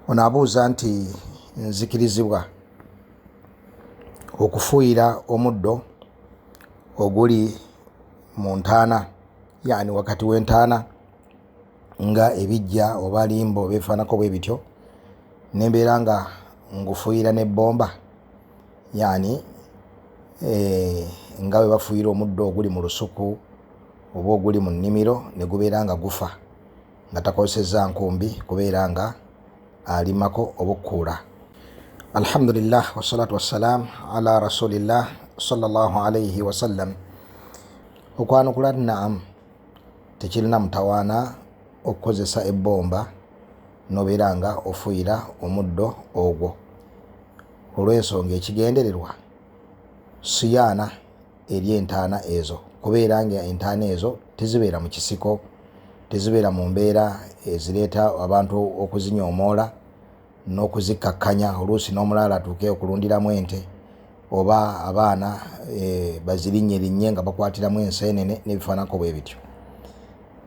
Ono abuuza nti nzikirizibwa okufuuyira omuddo oguli mu ntaana, yani wakati w'entaana nga ebijja oba limbo oba ebifaanako bwe bityo, nembeera nga ngufuuyira n'ebbomba, yani nga bwe bafuuyira omuddo oguli mu lusuku oba oguli mu nnimiro ne gubeera nga gufa nga takozesezza nkumbi kubeera nga alimako oba okkuula. Alhamdulillah wassalatu wassalam ala rasulillah sallallahu alayhi wasallam. Okwanukula naam, tekirina mutawaana okukozesa ebbomba nobeera nga ofuuyira omuddo ogwo, olw'ensonga ekigendererwa siyaana eri entaana ezo, kubeera nga entaana ezo tezibeera mu kisiko, tezibeera mu mbeera ezireeta abantu okuzinyoomoola n'okuzikkakkanya, oluusi n'omulaala atuuke okulundiramu ente oba abaana bazirinnye nga bakwatiramu enseenene n'ebifaanako bwe bityo.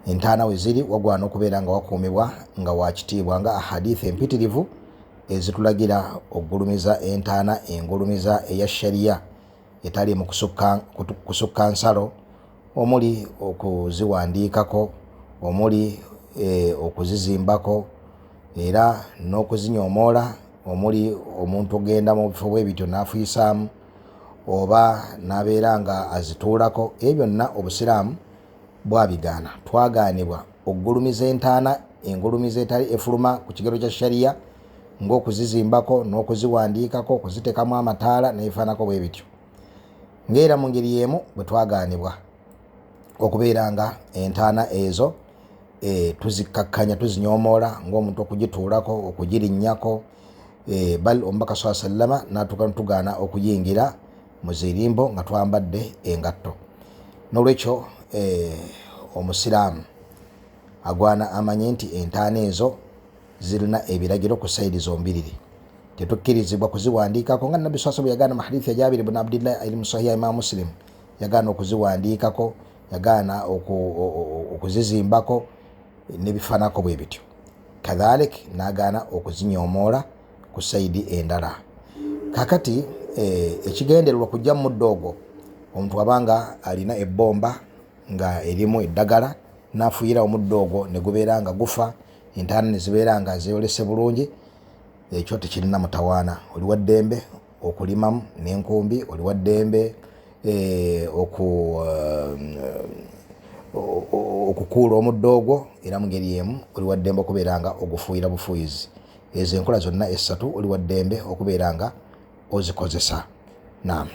Entaana we ziri wagwana okubeera nga wakuumibwa nga wakitiibwa, nga ahadithi empitirivu ezitulagira okugulumiza entaana engulumiza eya shariya etali mu kusukka nsalo, omuli okuziwandiikako, omuli okuzizimbako era n'okuzinyoomoola, omuli omuntu ogenda mu bifo bwe bityo n'afuyisaamu oba n'abeera nga azituulako. Ebyo byonna Obusiraamu bwabigaana. Twagaanibwa okugulumiza entaana engulumiza etali efuluma ku kigero kya shariya, ng'okuzizimbako n'okuziwandiikako, okuziteekamu amataala n'ebifaanako bwe bityo. Ng'era mu ngeri y'emu bwe twagaanibwa okubeera nga entaana ezo tuzikkakkanya, tuzinyoomoola, ng'omuntu okugituulako, okugirinnyako, bal omubaka sallallahu alayhi wa sallama n'atuuka netugaana okuyingira mu zirimbo nga twambadde engatto. N'olwekyo Omusiraamu agwana amanye nti entaana ezo zirina ebiragiro ku sayidi zombiriri. Tetukkirizibwa kuziwandiikako nga Nabbi sallallahu alayhi wa sallam yagaana mu hadithi ya Jaabir ibn Abdillah eri mu Sahih Imam Muslim, yagaana okuziwandiikako, yagaana okuzizimbako n'ebifaanako bwe bityo. Kadhalik n'agaana okuzinyoomoola ku sayidi endala. Kakati ekigendererwa kujja mu muddo ogwo, omuntu abanga alina ebbomba nga erimu eddagala n'afuuyira omuddo ogwo ne gubeera nga gufa, entaana ne zibeera nga zeeyolese bulungi, ekyo tekirina mutawaana. Oli wa ddembe okulimamu n'enkumbi, oli wa ddembe okukuula omuddo ogwo, era mu ngeri y'emu oli wa ddembe okubeera nga ogufuuyira bufuuyizi. Ezo enkola zonna essatu oli wa ddembe okubeera nga ozikozesa. Naam.